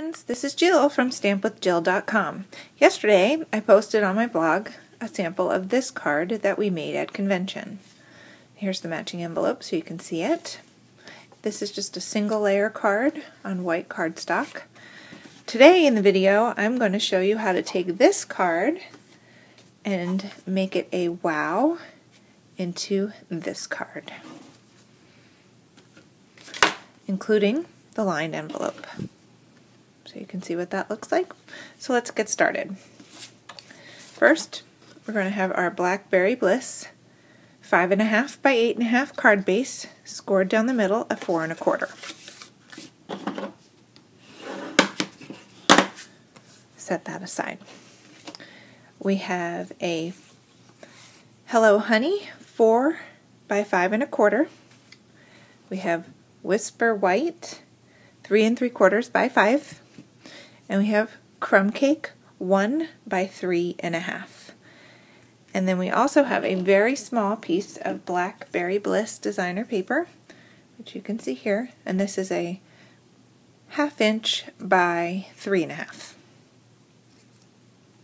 friends, this is Jill from stampwithjill.com. Yesterday I posted on my blog a sample of this card that we made at convention. Here's the matching envelope so you can see it. This is just a single layer card on white cardstock. Today in the video I'm going to show you how to take this card and make it a wow into this card, including the lined envelope. So you can see what that looks like. So let's get started. First, we're going to have our Blackberry Bliss 5.5 by 8.5 card base, scored down the middle at 4 1/4. Set that aside. We have a Hello Honey 4 by 5 1/4. We have Whisper White 3 3/4 by 5, and we have Crumb Cake 1 by 3 1/2. And then we also have a very small piece of Blackberry Bliss designer paper, which you can see here, and this is a 1/2 inch by 3 1/2.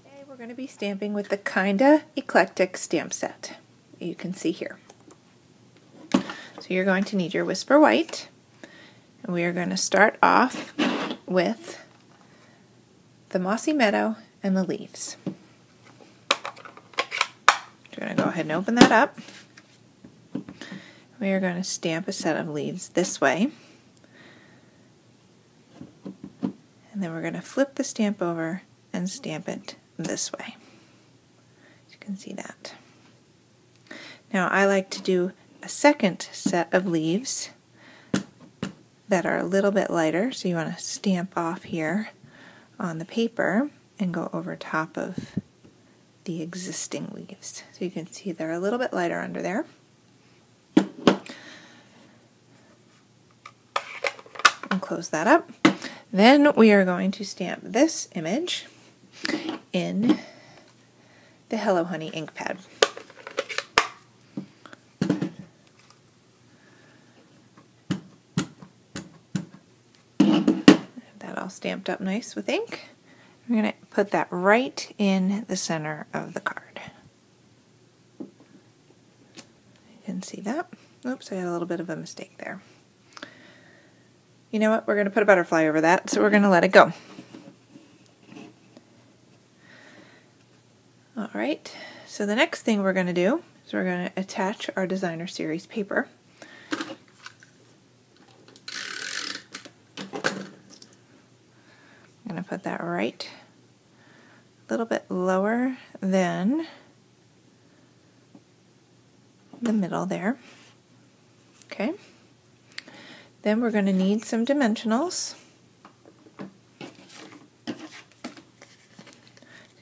Today we're going to be stamping with the Kinda Eclectic Stamp set you can see here. So you're going to need your Whisper White, and we are going to start off with the Mossy Meadow and the leaves. We're going to go ahead and open that up. We are going to stamp a set of leaves this way, and then we're going to flip the stamp over and stamp it this way. You can see that. Now I like to do a second set of leaves that are a little bit lighter, so you want to stamp off here on the paper and go over top of the existing leaves. So you can see they're a little bit lighter under there. And close that up. Then we are going to stamp this image in the Hello Honey ink pad. That all stamped up nice with ink. We're going to put that right in the center of the card. You can see that. Oops, I had a little bit of a mistake there. You know what? We're going to put a butterfly over that, so we're going to let it go. Alright, so the next thing we're going to do is we're going to attach our designer series paper. I'm going to put that right a little bit lower than the middle there. Okay. Then we're going to need some dimensionals. So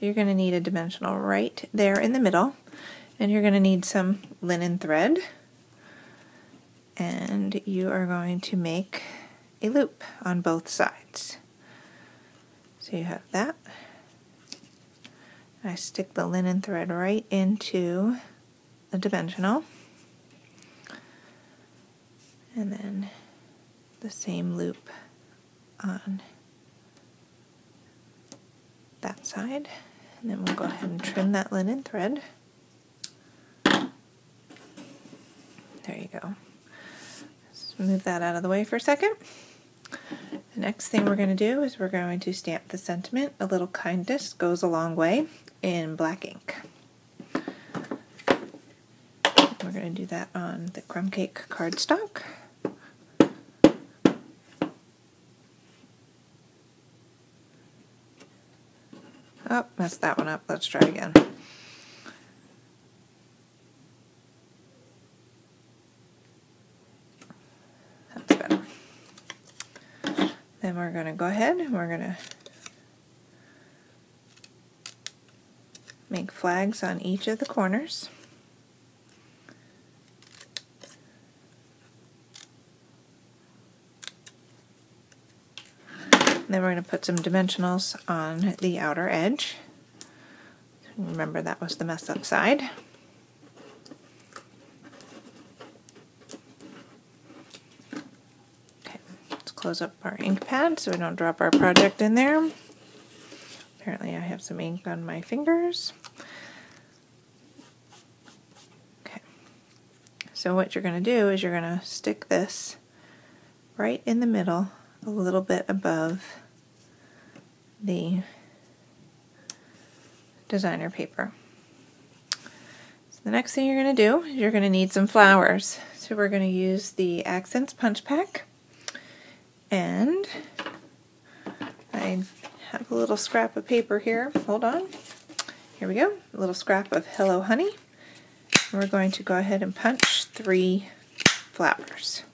you're going to need a dimensional right there in the middle, and you're going to need some linen thread, and you are going to make a loop on both sides. So you have that. I stick the linen thread right into the dimensional, and then the same loop on that side, and then we'll go ahead and trim that linen thread. There you go. Let's move that out of the way for a second. The next thing we're going to do is we're going to stamp the sentiment, "A little kindness goes a long way," in black ink. We're going to do that on the Crumb Cake cardstock. Oh, messed that one up. Let's try again. That's better. Then we're going to go ahead and we're going to make flags on each of the corners. And then we're going to put some dimensionals on the outer edge. Remember, that was the mess up side. close up our ink pad so we don't drop our project in there. Apparently I have some ink on my fingers. Okay, so what you're going to do is you're going to stick this right in the middle, a little bit above the designer paper. So the next thing you're going to do is you're going to need some flowers. So we're going to use the Accents Punch Pack, and I have a little scrap of paper here. Hold on. Here we go. A little scrap of Hello Honey. We're going to go ahead and punch 3 flowers.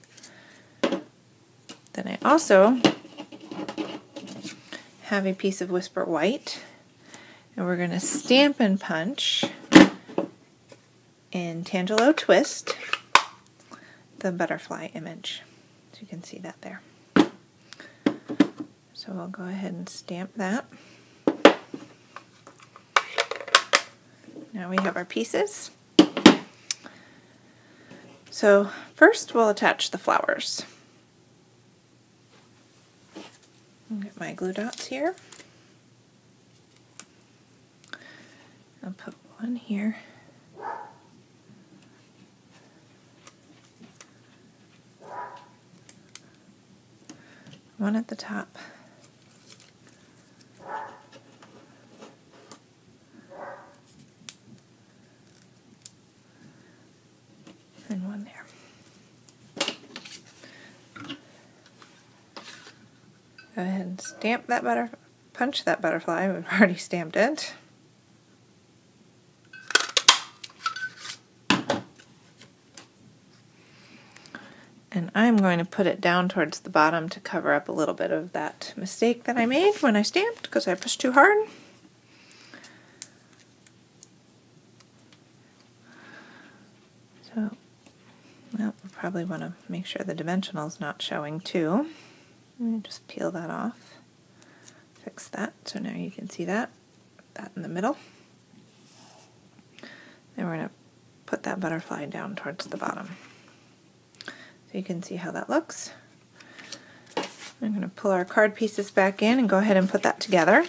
Then I also have a piece of Whisper White, and we're going to Stampin' Punch in Tangelo Twist the butterfly image. So you can see that there. So we'll go ahead and stamp that. Now we have our pieces. So first we'll attach the flowers. I'll get my glue dots here. I'll put one here. One at the top. And one there. Go ahead and stamp that punch that butterfly. We've already stamped it. And I'm going to put it down towards the bottom to cover up a little bit of that mistake that I made when I stamped because I pushed too hard. So, well, we probably want to make sure the dimensional is not showing too. Let me just peel that off. Fix that so now you can see that in the middle. Then we're going to put that butterfly down towards the bottom. So you can see how that looks. I'm going to pull our card pieces back in and go ahead and put that together.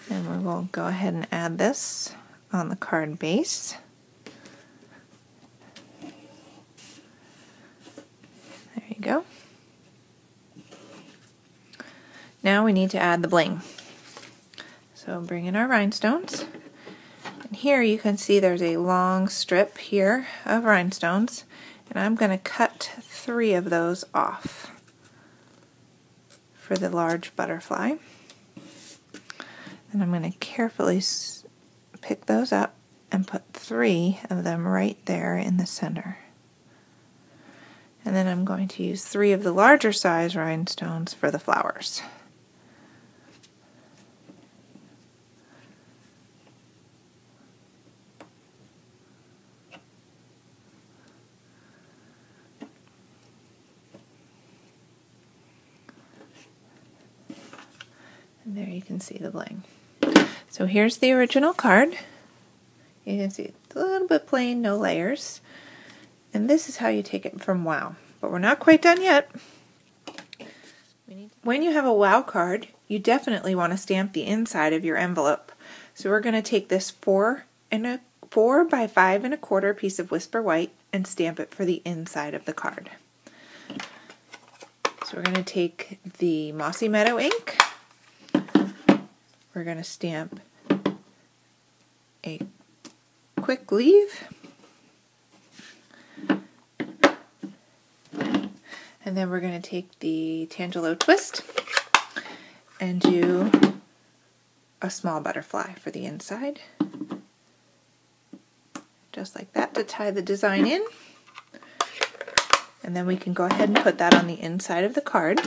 And we will go ahead and add this on the card base. Go. Now we need to add the bling. So bring in our rhinestones. And here you can see there's a long strip here of rhinestones, and I'm going to cut 3 of those off for the large butterfly. And I'm going to carefully pick those up and put 3 of them right there in the center. And then I'm going to use 3 of the larger size rhinestones for the flowers. And there you can see the bling. So here's the original card. You can see it's a little bit plain, no layers. And this is how you take it from WOW. But we're not quite done yet. When you have a WOW card, you definitely want to stamp the inside of your envelope. So we're going to take this 4 by 5 1/4 piece of Whisper White and stamp it for the inside of the card. So we're going to take the Mossy Meadow ink. We're going to stamp a quick leave. And then we're going to take the Tangelo Twist and do a small butterfly for the inside. Just like that to tie the design in. And then we can go ahead and put that on the inside of the card.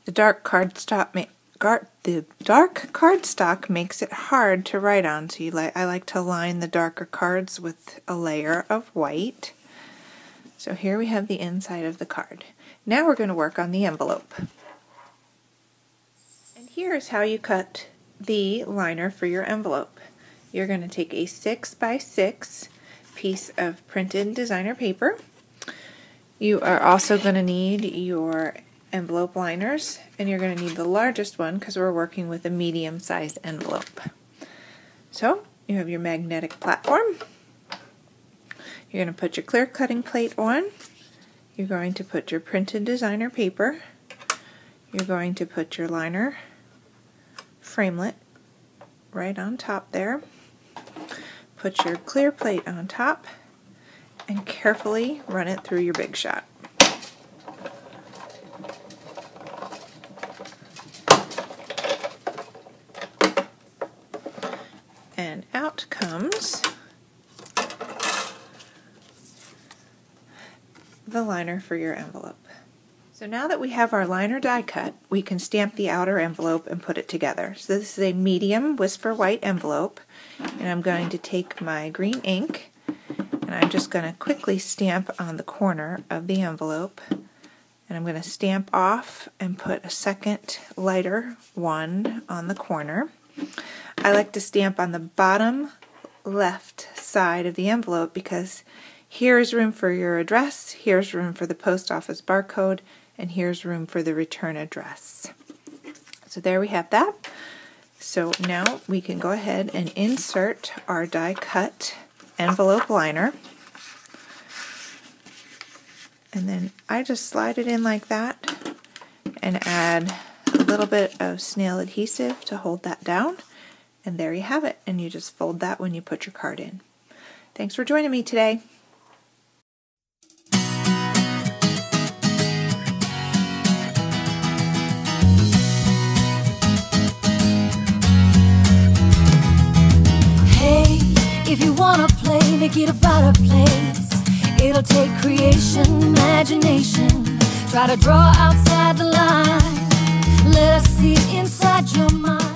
The dark cardstock dark cardstock makes it hard to write on, so I like to line the darker cards with a layer of white. So here we have the inside of the card. Now we're going to work on the envelope. And here's how you cut the liner for your envelope. You're going to take a 6x6 piece of printed designer paper. You are also going to need your envelope liners, and you're going to need the largest one because we're working with a medium-sized envelope. So you have your magnetic platform. You're going to put your clear cutting plate on. You're going to put your printed designer paper. You're going to put your liner framelit right on top there. Put your clear plate on top and carefully run it through your Big Shot. And out comes the liner for your envelope. So now that we have our liner die cut, we can stamp the outer envelope and put it together. So this is a medium Whisper White envelope, and I'm going to take my green ink and I'm just going to quickly stamp on the corner of the envelope, and I'm going to stamp off and put a second lighter one on the corner. I like to stamp on the bottom left side of the envelope because here's room for your address, here's room for the post office barcode, and here's room for the return address. So there we have that. So now we can go ahead and insert our die cut envelope liner. And then I just slide it in like that and add a little bit of snail adhesive to hold that down. And there you have it. And you just fold that when you put your card in. Thanks for joining me today. If you wanna play, make it a better place. It'll take creation, imagination. Try to draw outside the line. Let us see inside your mind.